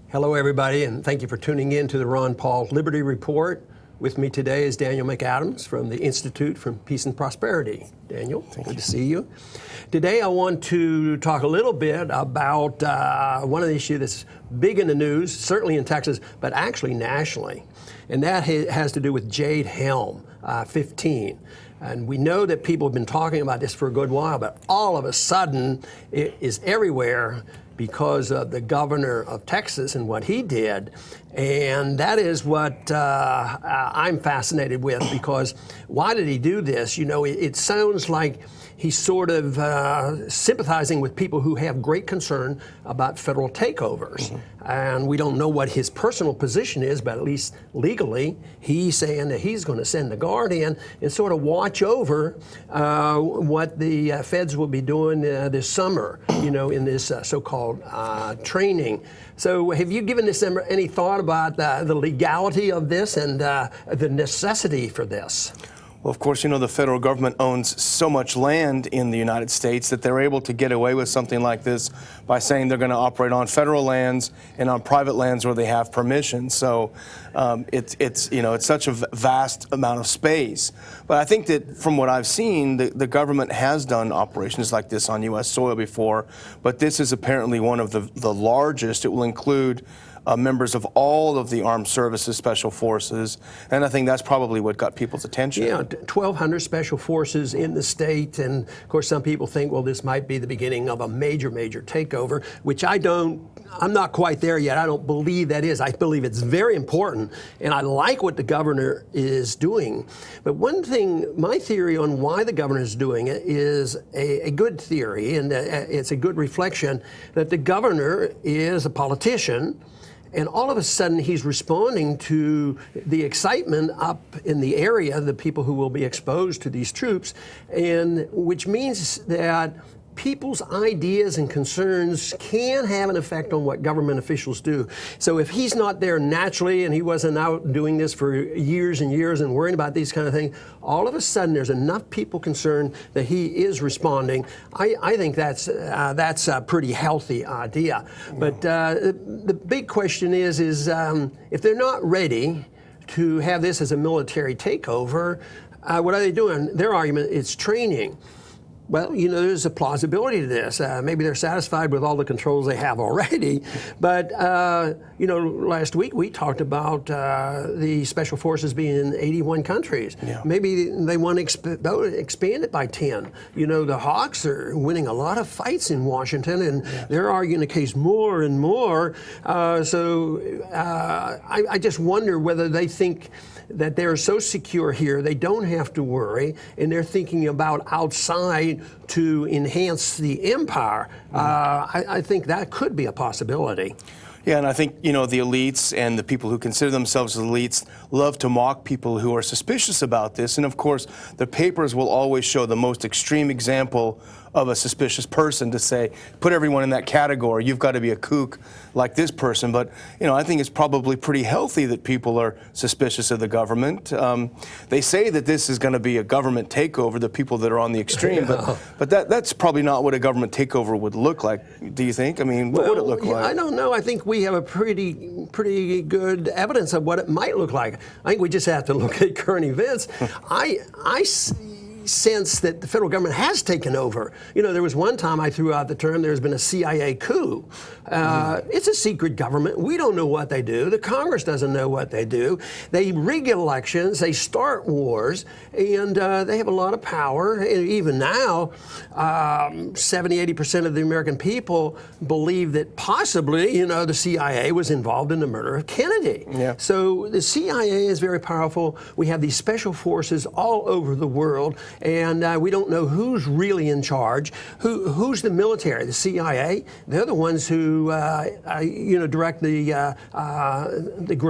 Hello, everybody, and thank you for tuning in to the Ron Paul Liberty Report. With me today is Daniel McAdams from the Institute for Peace and Prosperity. Daniel, good to see you. Today I want to talk a little bit about one of the issues that's big in the news, certainly in Texas, but actually nationally, and that has to do with Jade Helm, 15. And we know that people have been talking about this for a good while, but all of a sudden it is everywhere because of the governor of Texas and what he did. And that is what I'm fascinated with, because why did he do this? You know, it sounds like he's sort of sympathizing with people who have great concern about federal takeovers. Mm-hmm. And we don't know what his personal position is, but at least legally, he's saying that he's going to send the guard in and sort of watch over what the feds will be doing this summer, you know, in this so-called training. So have you given this any thought about the legality of this and the necessity for this? Well, of course, you know, the federal government owns so much land in the United States that they're able to get away with something like this by saying they're going to operate on federal lands and on private lands where they have permission. So it's such a vast amount of space. But I think that from what I've seen, the government has done operations like this on U.S. soil before, but this is apparently one of the largest. It will include members of all of the armed services, special forces, and I think that's probably what got people's attention. Yeah, 1,200 special forces in the state, and of course some people think, well, this might be the beginning of a major takeover, which I'm not quite there yet. I don't believe that is. I believe it's very important, and I like what the governor is doing. But one thing, my theory on why the governor is doing it is a good theory, and it's a good reflection that the governor is a politician. And all of a sudden, he's responding to the excitement up in the area, the people who will be exposed to these troops, and which means that people's ideas and concerns can have an effect on what government officials do. So if he's not there naturally and he wasn't out doing this for years and years and worrying about these kind of things, all of a sudden there's enough people concerned that he is responding. I think that's a pretty healthy idea. But the big question is if they're not ready to have this as a military takeover, what are they doing? Their argument is training. Well, you know, there's a plausibility to this. Maybe they're satisfied with all the controls they have already. But, you know, last week we talked about the special forces being in 81 countries. Yeah. Maybe they want to expand it by 10. You know, the Hawks are winning a lot of fights in Washington, and they're arguing the case more and more. I just wonder whether they think that they're so secure here, they don't have to worry, and they're thinking about outside to enhance the empire. I think that could be a possibility. Yeah, and I think, you know, the elites and the people who consider themselves elites love to mock people who are suspicious about this. And of course, the papers will always show the most extreme example of a suspicious person to say, put everyone in that category. You've got to be a kook like this person. But, you know, I think it's probably pretty healthy that people are suspicious of the government. They say that this is going to be a government takeover, the people that are on the extreme. But that's probably not what a government takeover would look like, do you think? I mean, what would it look like? I don't know. I think we have a pretty good evidence of what it might look like. I think we just have to look at current events. I sense that the federal government has taken over. You know, there was one time I threw out the term, there's been a CIA coup. It's a secret government. We don't know what they do. The Congress doesn't know what they do. They rig elections, they start wars, and they have a lot of power. And even now, 70–80% of the American people believe that possibly, you know, the CIA was involved in the murder of Kennedy. Yeah. So the CIA is very powerful. We have these special forces all over the world, and we don't know who's really in charge. Who's the military? The CIA? They're the ones who direct the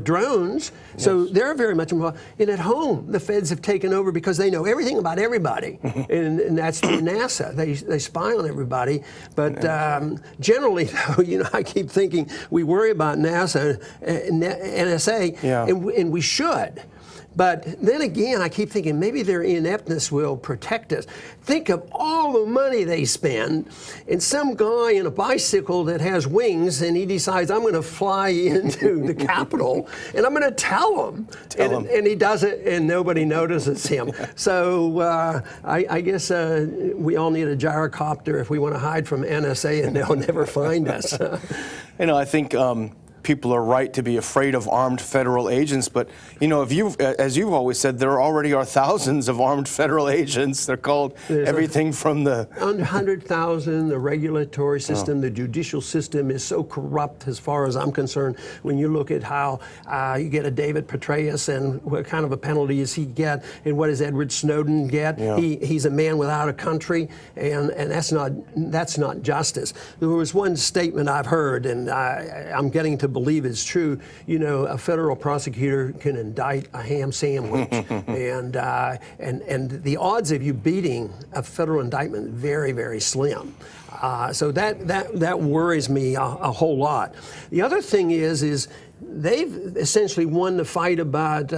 drones. Yes. So they're very much involved. And at home, the feds have taken over because they know everything about everybody, and that's through NASA. They spy on everybody. But generally, though, you know, I keep thinking we worry about NASA, NSA, and we should. But then again, I keep thinking maybe their ineptness will protect us. Think of all the money they spend, and some guy in a bicycle that has wings, and he decides, I'm going to fly into the Capitol, and I'm going to tell him. And he does it, and nobody notices him. So I guess we all need a gyrocopter if we want to hide from NSA, and they'll never find us. I think people are right to be afraid of armed federal agents, but as you've always said, there already are thousands of armed federal agents. They're called everything from the 100,000. The regulatory system, the judicial system is so corrupt, as far as I'm concerned. When you look at how you get a David Petraeus and what kind of a penalty does he get, and what does Edward Snowden get? Yeah. He's a man without a country, and that's not justice. There was one statement I've heard, and I'm getting to believe it's true. A federal prosecutor can indict a ham sandwich, and the odds of you beating a federal indictment very, very slim. So that worries me a whole lot. The other thing is they've essentially won the fight about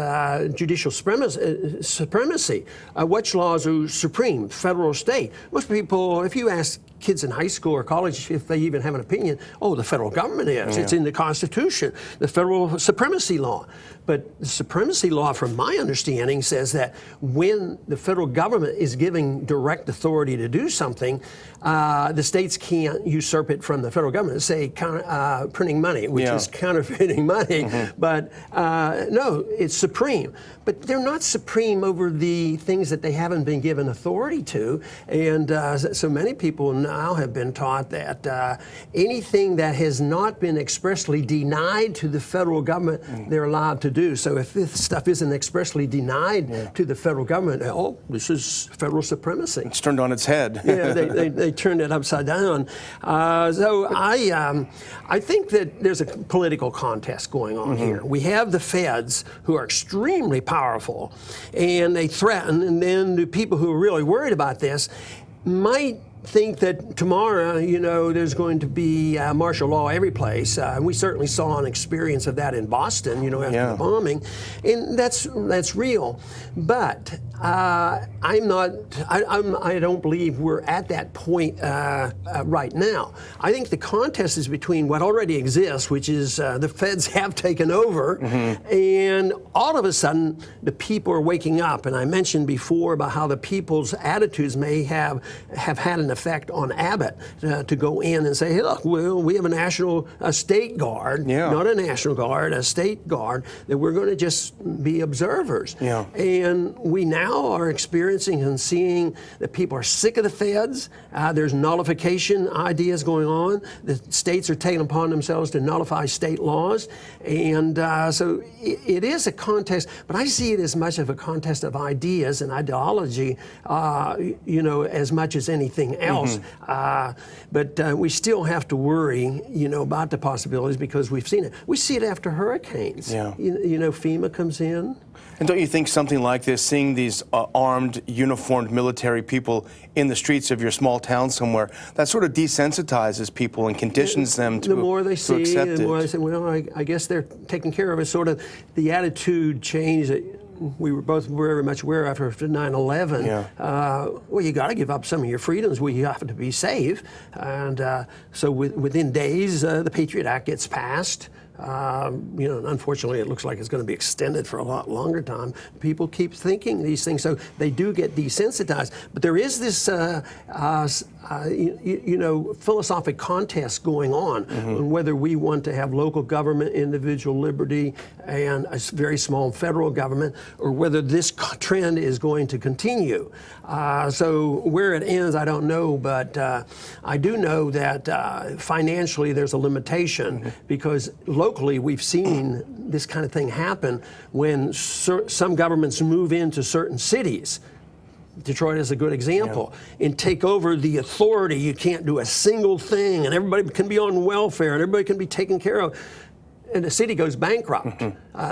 judicial supremacy. Which laws are supreme, federal or state? Most people, if you ask kids in high school or college if they even have an opinion, the federal government is. Yeah. It's in the Constitution, the federal supremacy law. But the supremacy law, from my understanding, says that when the federal government is giving direct authority to do something, the states can't usurp it from the federal government. Say printing money, which is counterfeiting money. But no, it's supreme. But they're not supreme over the things that they haven't been given authority to. And so many people now have been taught that anything that has not been expressly denied to the federal government, they're allowed to do. So if this stuff isn't expressly denied to the federal government, this is federal supremacy. It's turned on its head. Yeah, they turned it upside down. So I think that there's a political contest going on here. We have the feds, who are extremely powerful, and they threaten, and then the people who are really worried about this might think that tomorrow, there's going to be martial law every place. We certainly saw an experience of that in Boston, after the bombing, and that's real. But I don't believe we're at that point right now. I think the contest is between what already exists, which is the feds have taken over, and all of a sudden the people are waking up. And I mentioned before about how the people's attitudes may have had an effect on Abbott to go in and say, hey, look, we have a state guard, not a national guard, a state guard, that we're going to just be observers. Yeah. And we now are experiencing and seeing that people are sick of the feds. There's nullification ideas going on. The states are taking upon themselves to nullify state laws. And so it is a contest, but I see it as much of a contest of ideas and ideology, as much as anything else. But we still have to worry, about the possibilities, because we've seen it. We see it after hurricanes. Yeah. FEMA comes in. And don't you think something like this, seeing these armed, uniformed military people in the streets of your small town somewhere, that sort of desensitizes people and conditions them to accept it? The more they see, the more they say, well, I guess they're taking care of it. Sort of the attitude change that we were both very much aware after 9/11. Well, you got to give up some of your freedoms. We have to be safe. And so within days, the Patriot Act gets passed. Unfortunately, it looks like it's going to be extended for a lot longer time. People keep thinking these things, so they do get desensitized. But there is this, philosophic contest going on whether we want to have local government, individual liberty, and a very small federal government, or whether this trend is going to continue. So where it ends, I don't know, but I do know that financially there's a limitation, because locally we've seen this kind of thing happen when some governments move into certain cities. Detroit is a good example. And take over the authority. You can't do a single thing, and everybody can be on welfare, and everybody can be taken care of. And the city goes bankrupt.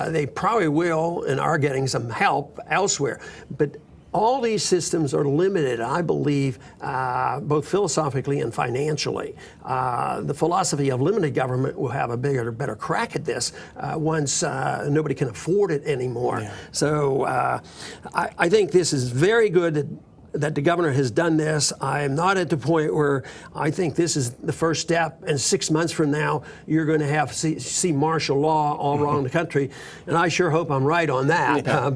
They probably will and are getting some help elsewhere. But all these systems are limited, I believe, both philosophically and financially. The philosophy of limited government will have a better crack at this once nobody can afford it anymore. Yeah. So I think this is very good that the governor has done this. I am not at the point where I think this is the first step, and 6 months from now, you're going to have see martial law all around the country, and I sure hope I'm right on that. Yeah.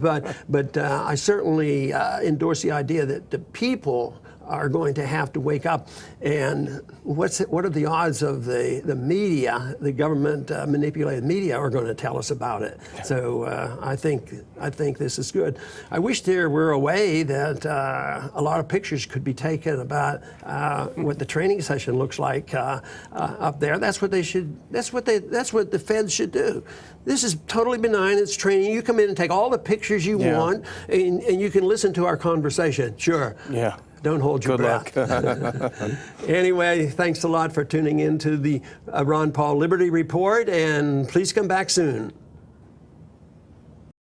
But I certainly endorse the idea that the people are going to have to wake up. And what are the odds of the media, the government manipulated media, are going to tell us about it? So I think this is good. I wish there were a way that a lot of pictures could be taken about what the training session looks like up there. That's what they should. That's what the feds should do. This is totally benign. It's training. You come in and take all the pictures you want, and you can listen to our conversation. Sure. Yeah. Don't hold your breath. Anyway, thanks a lot for tuning in to the Ron Paul Liberty Report, and please come back soon.